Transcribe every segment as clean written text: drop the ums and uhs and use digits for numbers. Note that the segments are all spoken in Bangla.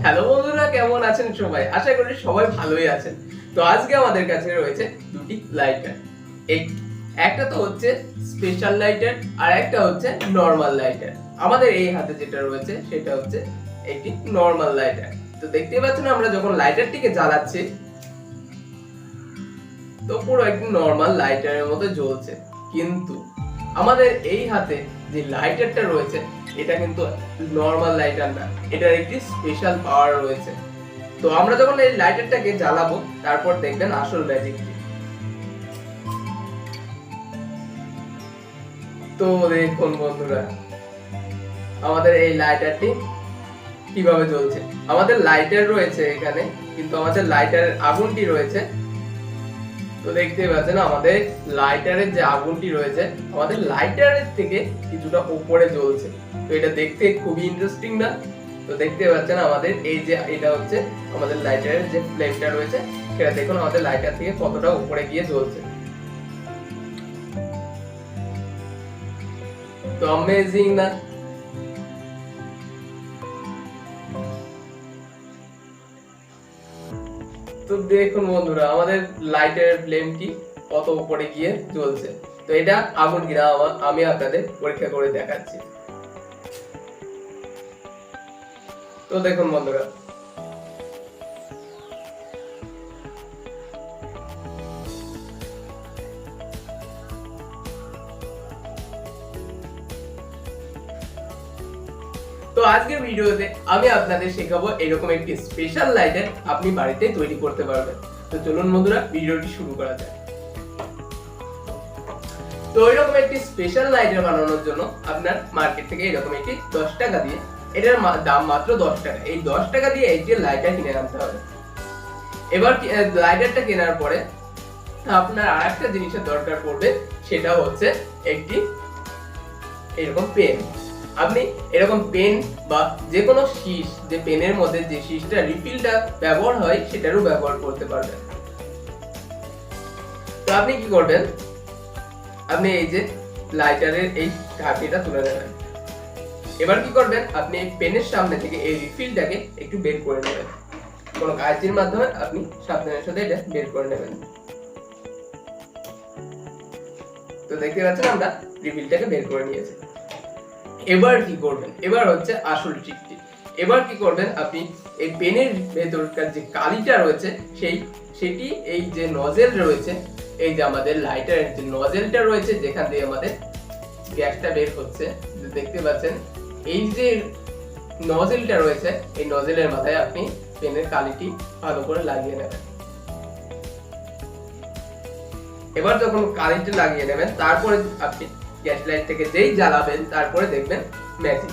হ্যালো বন্ধুরা, কেমন আছেন সবাই? আশা করি সবাই ভালোই আছেন। তো আজকে আমাদের কাছে রয়েছে দুটি লাইটার। একটা তো হচ্ছে স্পেশাল লাইটার আর একটা হচ্ছে নরমাল লাইটার। আমাদের এই হাতে যেটা রয়েছে সেটা হচ্ছে একটি নরমাল লাইটার। তো দেখতেই পাচ্ছেন আমরা যখন লাইটারটিকে জ্বালাচ্ছি তো পুরো একটি নরমাল লাইটারের মতো জ্বলছে। কিন্তু আমাদের এই হাতে যে লাইটারটা রয়েছে এটা কিন্তু নরমাল লাইটার না, এটার একটি স্পেশাল পাওয়ার রয়েছে। তো আমরা যখন এই লাইটারটাকে জ্বালাবো তারপর দেখবেন আসল ম্যাজিকটি। তো দেখুন বন্ধুরা, আমাদের এই লাইটারটি কিভাবে জ্বলছে। আমাদের লাইটার রয়েছে এখানে, কিন্তু আমাদের লাইটারের আগুনটি রয়েছে, তো দেখতেই পাচ্ছেন আমাদের লাইটারের যে আগুনটি রয়েছে আমাদের লাইটারের থেকে কিছুটা উপরে জ্বলছে। তো এটা দেখতে খুবই ইন্টারেস্টিং না? তো দেখতে পাচ্ছেন আমাদের এই যে এটা হচ্ছে আমাদের লাইটারের যে ফ্লেমটা রয়েছে সেটা দেখুন আমাদের লাইটার থেকে কতটা উপরে গিয়ে জ্বলছে। তো অ্যামেজিং না? তো দেখুন বন্ধুরা, আমাদের লাইটারের ফ্লেমটি কত উপরে গিয়ে জ্বলছে। তো এটা আগুন কিনা আমি আপনাদের পরীক্ষা করে দেখাচ্ছি। তো দেখুন বন্ধুরা, তো আজকের ভিডিওতে আমি আপনাদের শেখাবো এরকম একটি স্পেশাল লাইটার আপনি বাড়িতে তৈরি করতে পারবেন। তো চলুন বন্ধুরা, ভিডিওটি শুরু করা যাক। তো এরকম একটি স্পেশাল লাইটার বানানোর জন্য আপনার মার্কেট থেকে এরকম একটি 10 টাকা দিয়ে, এটার দাম মাত্র 10 টাকা, এই 10 টাকা দিয়ে একটি লাইটার কিনে আনতে হবে। এবার লাইটারটা কেনার পরে আপনার আরেকটা জিনিসের দরকার পড়বে, সেটা হচ্ছে একটি এরকম পেন। আপনি এরকম পেন বা যে কোনো শীষ, যে পেনের মধ্যে যে শীষটা রিফিলটা ব্যবহার হয় সেটারও ব্যবহার করতে পারবেন। তো আপনি কি করবেন, আপনি এই যে লাইটারের এই ঢাকনিটা তুলে নেবেন। এবার কি করবেন, আপনি পেনের সামনে থেকে এই রিফিলটাকে একটু বের করে নেবেন। কোনো কাঁচির মাধ্যমে আপনি সাবধানের সাথে এটা বের করে নেবেন। তো দেখতে পাচ্ছেন আমরা রিফিলটাকে বের করে নিয়েছি। এবার কি করবেন, এবার হচ্ছে আসল ট্রিকটি। এবার কি করবেন, আপনি এই পেনের ভেতরকার যে কালিটা রয়েছে সেটি এই যে নজেল রয়েছে, এই যে আমাদের লাইটারের যে নজেলটা রয়েছে যেখান দিয়ে আমাদের গ্যাসটা বের হচ্ছে, দেখতে পাচ্ছেন এই যে নজেলটা রয়েছে, এই নজেলের মাথায় আপনি পেনের কালিটি ভালো করে লাগিয়ে নেবেন। এবার যখন কালিটা লাগিয়ে নেবেন তারপরে আপনি গ্যাস লাইট থেকে যেই জ্বালাবেন তারপরে দেখবেন ম্যাজিক।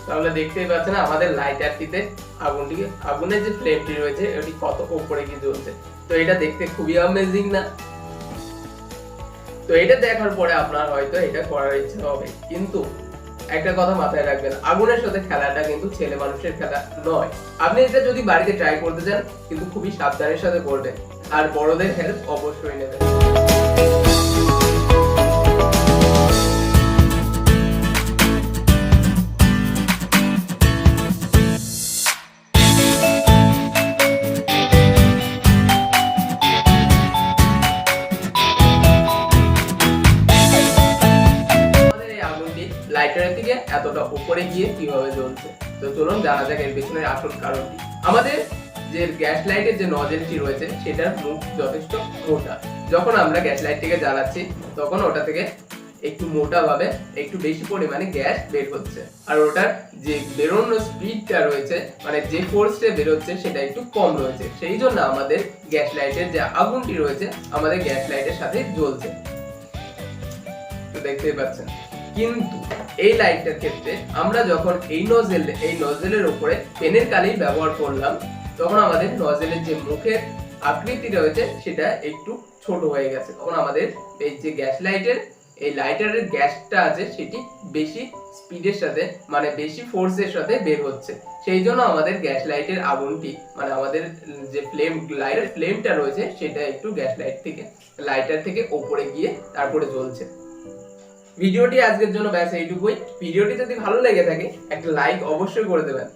তাহলে দেখতেই পাচ্ছেন আমাদের লাইটারটিতে আগুনের যে ফ্লেমটি রয়েছে এটি কত উপরে গিয়ে জ্বলছে। তো এটা দেখতে খুবই অ্যামেজিং না? তো এটা দেখার পরে আপনার হয়তো এটা করার ইচ্ছা হবে, কিন্তু একটা কথা মাথায় রাখবেন, আগুনের সাথে খেলাটা কিন্তু ছেলে মানুষের খেলা নয়। আপনি এটা যদি বাড়িতে ট্রাই করতে চান কিন্তু খুবই সাবধানের সাথে করবেন, আর বড়দের হেল্প অবশ্যই নেবেন। লাইটারের থেকে এতটা উপরে গিয়ে কিভাবে জ্বলছে, তো চলুন জানা যাক এর পেছনের আসল কারণটি। আমাদের যে গ্যাস লাইটের যে নজেলটি রয়েছে সেটার মুখ যথেষ্ট মোটা। যখন আমরা গ্যাস লাইটটিকে জ্বালাচ্ছি তখন ওটা থেকে একটু মোটা ভাবে একটু বেশি পরিমাণে গ্যাস বের হচ্ছে, আর ওটার যে বেরোনোর স্পিডটা রয়েছে, মানে যে ফোর্সটা বেরোচ্ছে সেটা একটু কম রয়েছে। সেই জন্য আমাদের গ্যাস লাইটের যে আগুনটি রয়েছে আমাদের গ্যাস লাইটের সাথে জ্বলছে। তো দেখতেই পাচ্ছেন, কিন্তু এই লাইটটার ক্ষেত্রে আমরা যখন এই নজেলের উপরে পেনের কালি ব্যবহার করলাম তখন আমাদের নজেলের যে মুখের আকৃতি রয়েছে সেটা একটু ছোট হয়ে গেছে। তখন আমাদের এই যে গ্যাস লাইটের এই লাইটারের গ্যাসটা আছে সেটি বেশি স্পিডের সাথে মানে বেশি ফোর্সের সাথে বের হচ্ছে, সেই জন্য আমাদের গ্যাস লাইটের আগুনটি মানে আমাদের যে লাইটের ফ্লেমটা রয়েছে সেটা একটু গ্যাস লাইটার থেকে ওপরে গিয়ে তারপরে জ্বলছে। ভিডিওটি আজকের জন্য ব্যাস এইটুকুই। ভিডিওটি যদি ভালো লেগে থাকে একটা লাইক অবশ্যই করে দেবেন,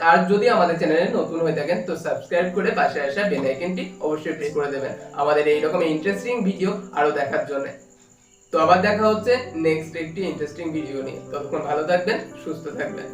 আর যদি আমাদের চ্যানেলে নতুন হয়ে থাকেন তো সাবস্ক্রাইব করে পাশে আসা বেল আইকনটি অবশ্যই প্রেস করে দেবেন আমাদের এইরকম ইন্টারেস্টিং ভিডিও আরো দেখার জন্য। তো আবার দেখা হচ্ছে নেক্সট একটি ইন্টারেস্টিং ভিডিও নিয়ে। ততক্ষণ ভালো থাকবেন, সুস্থ থাকবেন।